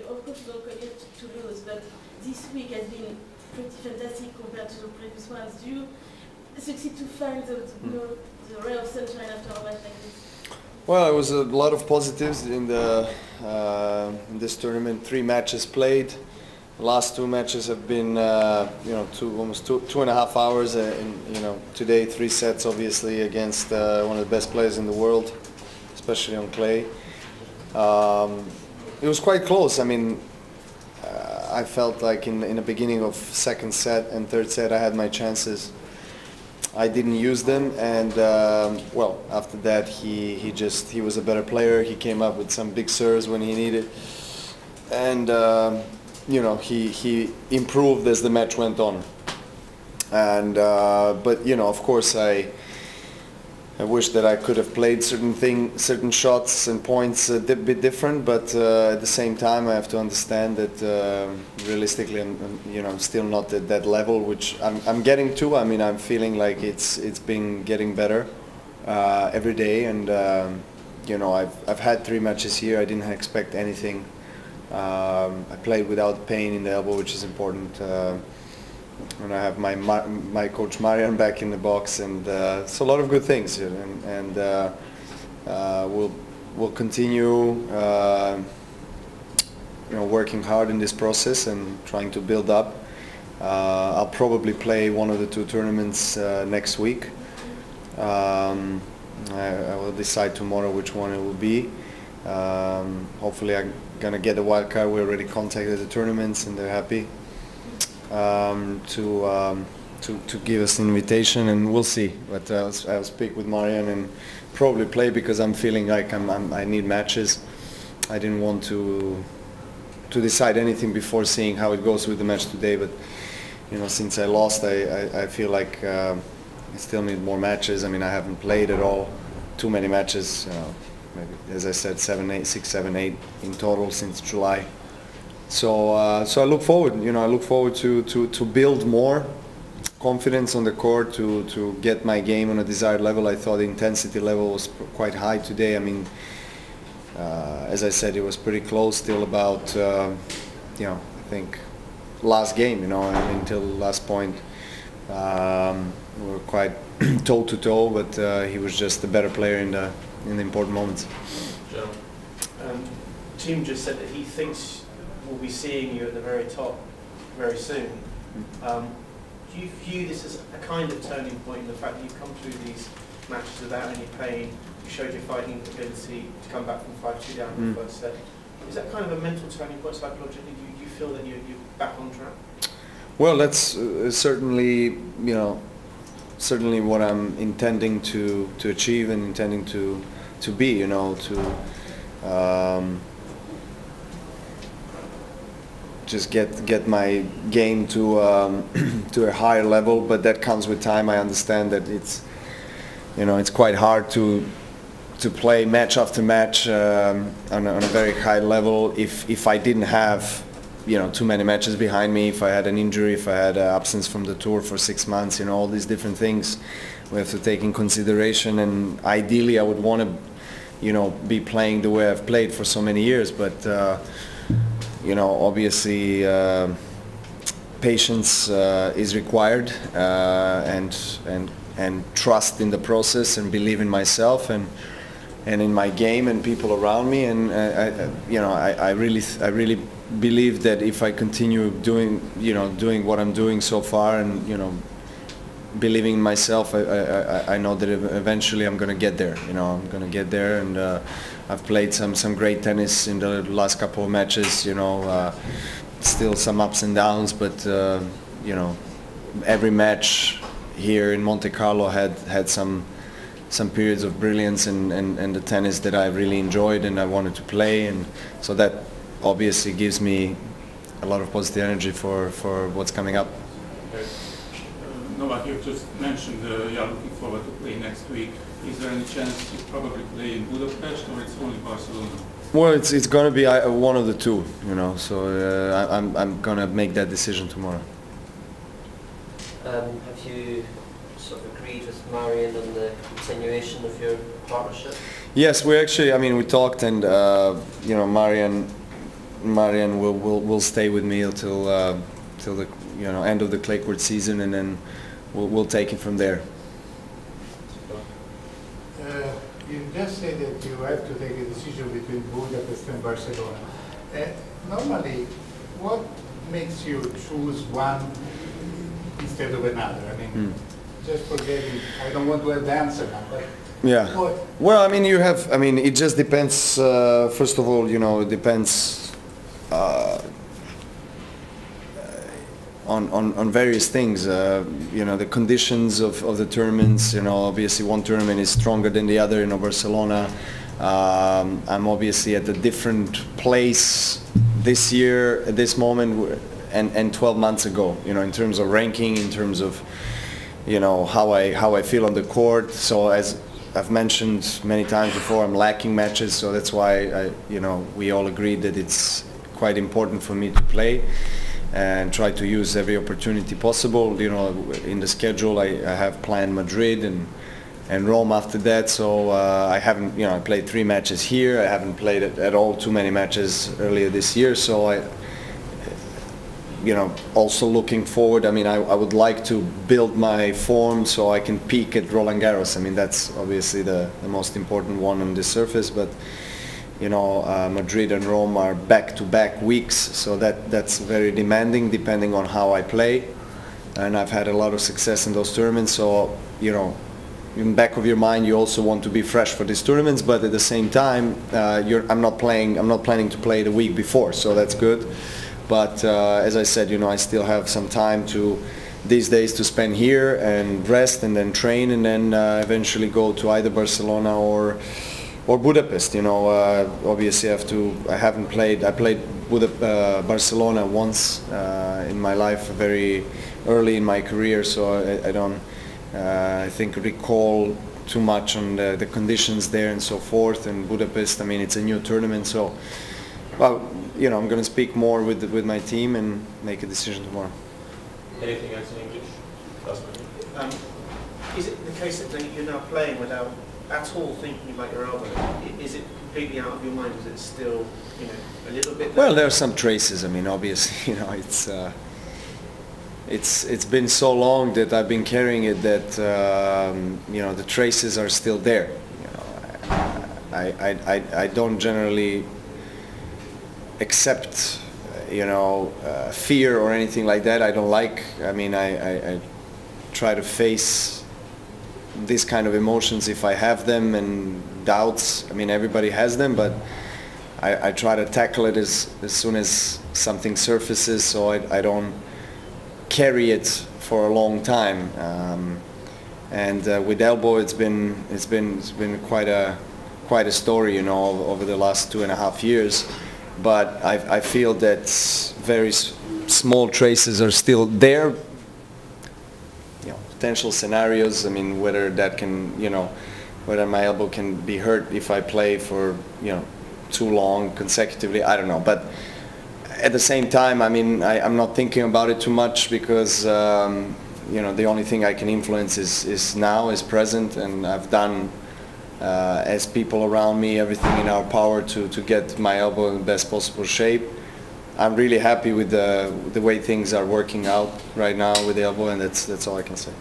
of course, you don't want it to lose, but this week has been pretty fantastic compared to the previous ones. Do you succeed to find the ray of sunshine after a match like this? Well, it was a lot of positives in in this tournament. 3 matches played. The last 2 matches have been, almost two and a half hours. Today 3 sets, obviously, against one of the best players in the world, especially on clay. It was quite close. I mean, I felt like in the beginning of 2nd set and 3rd set, I had my chances. I didn't use them, and well, after that, he was a better player. He came up with some big serves when he needed, and he improved as the match went on. And but of course, I wish that I could have played certain shots and points a bit different, but at the same time I have to understand that realistically I'm still not at that level, which I'm getting to. I mean, I'm feeling like it's been getting better every day, and I've had 3 matches here. I didn't expect anything. I played without pain in the elbow, which is important. And I have my coach Marian back in the box, and it's a lot of good things, and we'll continue working hard in this process and trying to build up. I'll probably play one of the 2 tournaments next week. I will decide tomorrow which one it will be. Hopefully I'm gonna get a wild card. We already contacted the tournaments and they're happy to give us an invitation, and we'll see. But I'll speak with Marian and probably play, because I'm feeling like I need matches. I didn't want to decide anything before seeing how it goes with the match today. But since I lost, I feel like I still need more matches. I mean, I haven't played at all. Too many matches. Maybe, as I said, 6, 7, 8 in total since July. So I look forward. I look forward to build more confidence on the court, to get my game on a desired level. I thought the intensity level was quite high today. I mean, as I said, it was pretty close till about I think last game. Until the last point, we were quite toe to toe, but he was just a better player in the important moments. Joe, Thiem just said that he thinks we'll be seeing you at the very top very soon. Do you view this as a kind of turning point, the fact that you've come through these matches without any pain, you showed your fighting ability to come back from 5-2 down in the 1st set? Is that kind of a mental turning point psychologically? Do you feel that you're back on track? Well, that's certainly, certainly what I'm intending to achieve and intending to be, just get my game to a higher level, but that comes with time. I understand that it's quite hard to play match after match on a very high level if I didn't have too many matches behind me, if I had an injury, if I had an absence from the tour for 6 months, all these different things we have to take in consideration. And ideally I would want to be playing the way I've played for so many years, but obviously patience is required, and trust in the process, and believe in myself and in my game and people around me. And I really believe that if I continue doing what I'm doing so far, and believing in myself, I know that eventually I'm going to get there. I'm going to get there, and I've played some great tennis in the last couple of matches. Still some ups and downs, but every match here in Monte Carlo had some periods of brilliance and the tennis that I really enjoyed and I wanted to play, and so that obviously gives me a lot of positive energy for what's coming up. Novak, you just mentioned you are looking forward to play next week. Is there any chance you probably play in Budapest, or it's only Barcelona? Well, it's going to be one of the 2, so I'm going to make that decision tomorrow. Have you sort of agreed with Marian on the continuation of your partnership? Yes, we actually, we talked, and Marian Marian will stay with me till the end of the clay court season, and then we'll take it from there. You just said that you have to take a decision between Budapest and Barcelona. Normally, what makes you choose one instead of another? I mean, just forgetting, I don't want to have the answer now, but yeah. what? Well, I mean, it just depends, first of all, it depends on various things, the conditions of the tournaments. Obviously one tournament is stronger than the other. Barcelona, I'm obviously at a different place this year at this moment and 12 months ago, in terms of ranking, in terms of how I feel on the court. So as I've mentioned many times before, I'm lacking matches, so that's why we all agreed that it's quite important for me to play and try to use every opportunity possible. In the schedule I have planned Madrid and Rome after that, so I haven't, I played 3 matches here. I haven't played at all too many matches earlier this year, so I also looking forward, I would like to build my form so I can peak at Roland Garros. That's obviously the most important one on this surface, but Madrid and Rome are back-to-back weeks, so that's very demanding depending on how I play, and I've had a lot of success in those tournaments. So in the back of your mind, you also want to be fresh for these tournaments, but at the same time, I'm not planning to play the week before, so that's good. But as I said, I still have some time these days to spend here and rest and then train, and then eventually go to either Barcelona or Budapest. Obviously I played Barcelona once in my life, very early in my career, so I don't recall too much on the conditions there and so forth. And Budapest, it's a new tournament, so well, I'm going to speak more with my team and make a decision tomorrow. Anything else in English? Is it the case that you're now playing without at all thinking about your elbow? Is it completely out of your mind? Is it still, a little bit? Well, there are some traces. Obviously, it's been so long that I've been carrying it that the traces are still there. I don't generally accept fear or anything like that. I don't like. I try to face these kind of emotions if I have them, and doubts. Everybody has them, but I try to tackle it as soon as something surfaces, so I don't carry it for a long time. And with elbow, it's been quite a story, over the last 2.5 years. But I feel that very small traces are still there. Potential scenarios. Whether that can, whether my elbow can be hurt if I play for, too long consecutively. I don't know. But at the same time, I'm not thinking about it too much, because the only thing I can influence is now, is present, and I've done. As people around me, everything in our power to get my elbow in the best possible shape. I'm really happy with the way things are working out right now with the elbow, and that's all I can say.